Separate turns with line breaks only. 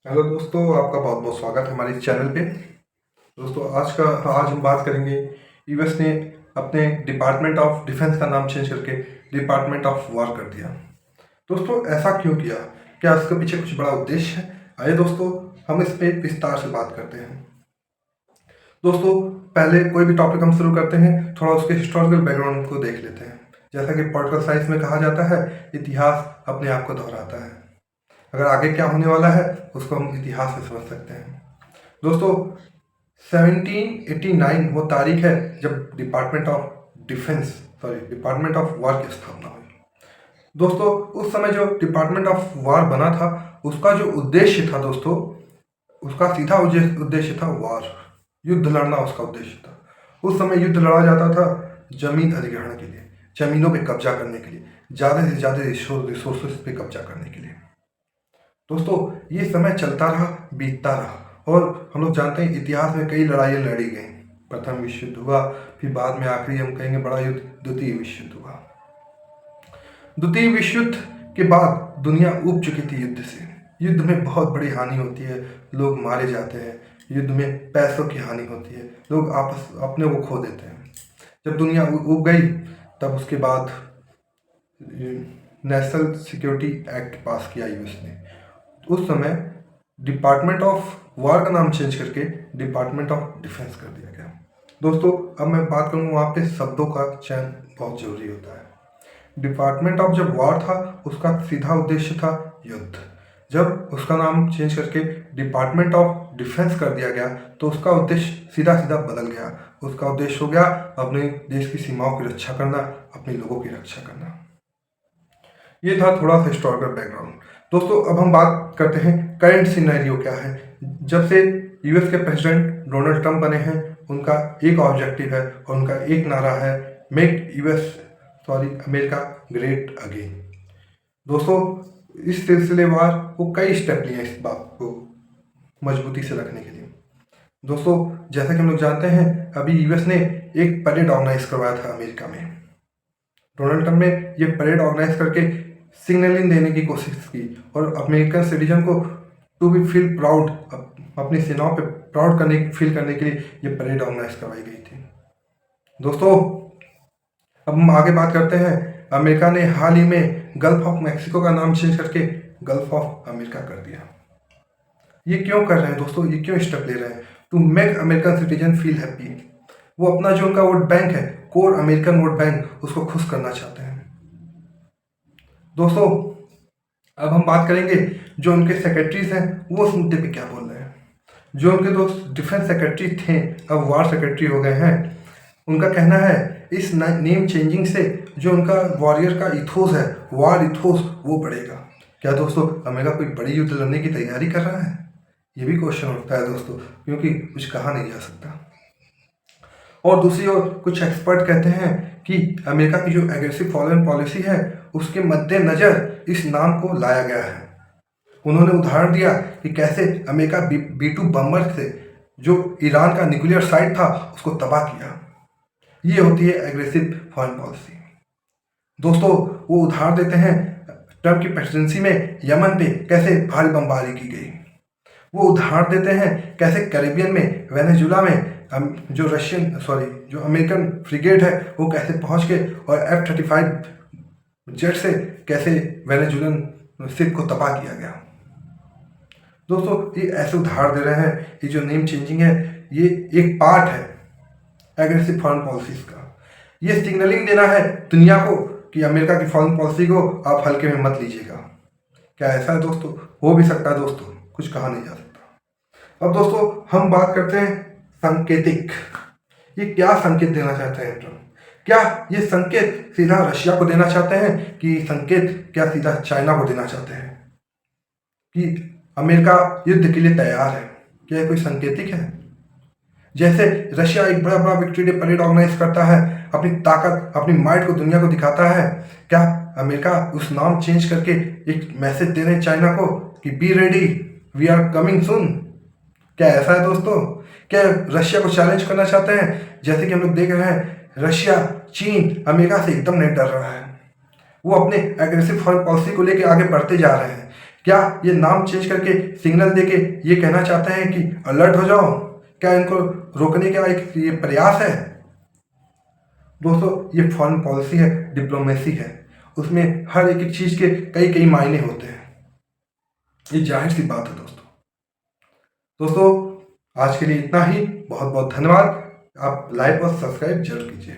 Hello दोस्तों, आपका बहुत बहुत स्वागत है हमारे इस चैनल पे। दोस्तों, आज हम बात करेंगे। यूएस ने अपने डिपार्टमेंट ऑफ डिफेंस का नाम चेंज करके डिपार्टमेंट ऑफ वॉर कर दिया। दोस्तों, ऐसा क्यों किया? क्या इसके पीछे कुछ बड़ा उद्देश्य है? आइए दोस्तों, हम इस पे विस्तार से बात करते हैं। दोस्तों, पहले कोई भी टॉपिक हम शुरू करते हैं, थोड़ा उसके हिस्टोरिकल बैकग्राउंड को देख लेते हैं। जैसा कि पॉलिटिकल साइंस में कहा जाता है, इतिहास अपने आप को दोहराता है। अगर आगे क्या होने वाला है उसको हम इतिहास से समझ सकते हैं। दोस्तों, 1789 वो तारीख है जब डिपार्टमेंट ऑफ वॉर की स्थापना हुई। दोस्तों, उस समय जो डिपार्टमेंट ऑफ वॉर बना था, उसका जो उद्देश्य था दोस्तों, उसका सीधा उद्देश्य था वॉर, युद्ध लड़ना उसका उद्देश्य था। उस समय युद्ध लड़ा जाता था जमीन अधिग्रहण के लिए, जमीनों पे कब्जा करने के लिए, ज़्यादा से ज़्यादा रिसोर्सेज पे कब्जा करने के लिए। दोस्तों, ये समय चलता रहा, बीतता रहा, और हम लोग जानते हैं इतिहास में कई लड़ाइयाँ लड़ी गई। प्रथम विश्व युद्ध हुआ, फिर बाद में आखिरी हम कहेंगे बड़ा युद्ध द्वितीय विश्व युद्ध हुआ। द्वितीय विश्व युद्ध के बाद दुनिया ऊब चुकी थी युद्ध से। युद्ध में बहुत बड़ी हानि होती है, लोग मारे जाते हैं, युद्ध में पैसों की हानि होती है, लोग आपस अपने को खो देते हैं। जब दुनिया ऊब गई, तब उसके बाद नेशनल सिक्योरिटी एक्ट पास किया यूएस ने। उस समय डिपार्टमेंट ऑफ वॉर का नाम चेंज करके डिपार्टमेंट ऑफ डिफेंस कर दिया गया। दोस्तों, अब मैं बात करूँ, वहाँ पे शब्दों का चयन बहुत जरूरी होता है। डिपार्टमेंट ऑफ जब वॉर था, उसका सीधा उद्देश्य था युद्ध। जब उसका नाम चेंज करके डिपार्टमेंट ऑफ डिफेंस कर दिया गया, तो उसका उद्देश्य सीधा सीधा बदल गया। उसका उद्देश्य हो गया अपने देश की सीमाओं की रक्षा करना, अपने लोगों की रक्षा करना। ये था थोड़ा सा हिस्टोरिकल बैकग्राउंड। दोस्तों, अब हम बात करते हैं करंट सिनेरियो क्या है। जब से यूएस के प्रेसिडेंट डोनाल्ड ट्रंप बने हैं, उनका एक ऑब्जेक्टिव है और उनका एक नारा है, मेक अमेरिका ग्रेट अगेन। दोस्तों, इस सिलसिलेवार वो कई स्टेप लिए इस बात को मजबूती से रखने के लिए। दोस्तों, जैसा कि हम लोग जानते हैं, अभी यूएस ने एक परेड ऑर्गेनाइज करवाया था अमेरिका में। डोनाल्ड ट्रंप ने ये परेड ऑर्गेनाइज करके सिग्नलिंग देने की कोशिश की और अमेरिकन सिटीजन को टू बी फील प्राउड, अपनी सेनाओं पे प्राउड फील करने के लिए ये परेड ऑर्गेनाइज करवाई गई थी। दोस्तों, अब हम आगे बात करते हैं। अमेरिका ने हाल ही में गल्फ ऑफ मैक्सिको का नाम चेंज करके गल्फ ऑफ अमेरिका कर दिया। ये क्यों कर रहे हैं दोस्तों? ये क्यों स्टेप ले रहे हैं? To make American citizen feel happy. वो अपना जो उनका वोट बैंक है, कोर अमेरिकन वोट बैंक, उसको खुश करना चाहते हैं। दोस्तों, अब हम बात करेंगे जो उनके सेक्रेटरीज हैं वो उस मुद्दे पे क्या बोल रहे हैं। जो उनके दोस्त डिफेंस सेक्रेटरी थे, अब वार सेक्रेटरी हो गए हैं। उनका कहना है इस नेम चेंजिंग से जो उनका वॉरियर का इथोस है, वार इथोस, वो बढ़ेगा। क्या दोस्तों, अमेरिका कोई बड़ी युद्ध लड़ने की तैयारी कर रहा है? ये भी क्वेश्चन उठता है दोस्तों, क्योंकि कुछ कहा नहीं जा सकता। और दूसरी ओर कुछ एक्सपर्ट कहते हैं कि अमेरिका की जो एग्रेसिव फॉरेन पॉलिसी है, उसके मद्देनजर इस नाम को लाया गया है। उन्होंने उदाहरण दिया कि कैसे अमेरिका B-2 बम्बर से जो ईरान का न्यूक्लियर साइट था उसको तबाह किया। ये होती है एग्रेसिव फॉरेन पॉलिसी। दोस्तों, वो उदाहरण देते हैं ट्रंप की प्रेसिडेंसी में यमन पे कैसे भारी बमबारी की गई। वो उदाहरण देते हैं कैसे कैरेबियन में वेनेजुला में जो अमेरिकन फ्रिगेट है वो कैसे पहुंच के और F-35 जेट से कैसे वेनेजुलन शिप को तबाह किया गया। दोस्तों, ये ऐसे उदाहरण दे रहे हैं। ये जो नेम चेंजिंग है, ये एक पार्ट है एग्रेसिव फॉरेन पॉलिसीज का। ये सिग्नलिंग देना है दुनिया को कि अमेरिका की फॉरेन पॉलिसी को आप हल्के में मत लीजिएगा। क्या ऐसा है दोस्तों? हो भी सकता है दोस्तों, कुछ कहा नहीं जा सकता। अब दोस्तों, हम बात करते हैं संकेतिक। ये क्या संकेत देना चाहते हैं ट्रंप? क्या ये संकेत सीधा रशिया को देना चाहते हैं कि संकेत क्या सीधा चाइना को देना चाहते हैं कि अमेरिका युद्ध के लिए तैयार है? क्या ये कोई संकेतिक है? जैसे रशिया एक बड़ा बड़ा विक्ट्री डे परेड ऑर्गेनाइज करता है, अपनी ताकत, अपनी माइट को दुनिया को दिखाता है, क्या अमेरिका उस नाम चेंज करके एक मैसेज दे रहे हैं चाइना को कि be ready, we are coming soon? क्या ऐसा है दोस्तों? क्या रशिया को चैलेंज करना चाहते हैं? जैसे कि हम लोग देख रहे हैं, रशिया, चीन अमेरिका से एकदम नहीं डर रहा है। वो अपने एग्रेसिव फॉरेन पॉलिसी को लेकर आगे बढ़ते जा रहे हैं। क्या ये नाम चेंज करके सिग्नल देके ये कहना चाहते हैं कि अलर्ट हो जाओ? क्या इनको रोकने का एक ये प्रयास है? दोस्तों, ये फॉरेन पॉलिसी है, डिप्लोमेसी है, उसमें हर एक एक चीज़ के कई कई मायने होते हैं। ये जाहिर सी बात है दोस्तों, आज के लिए इतना ही। बहुत बहुत धन्यवाद। आप लाइक और सब्सक्राइब जरूर कीजिए।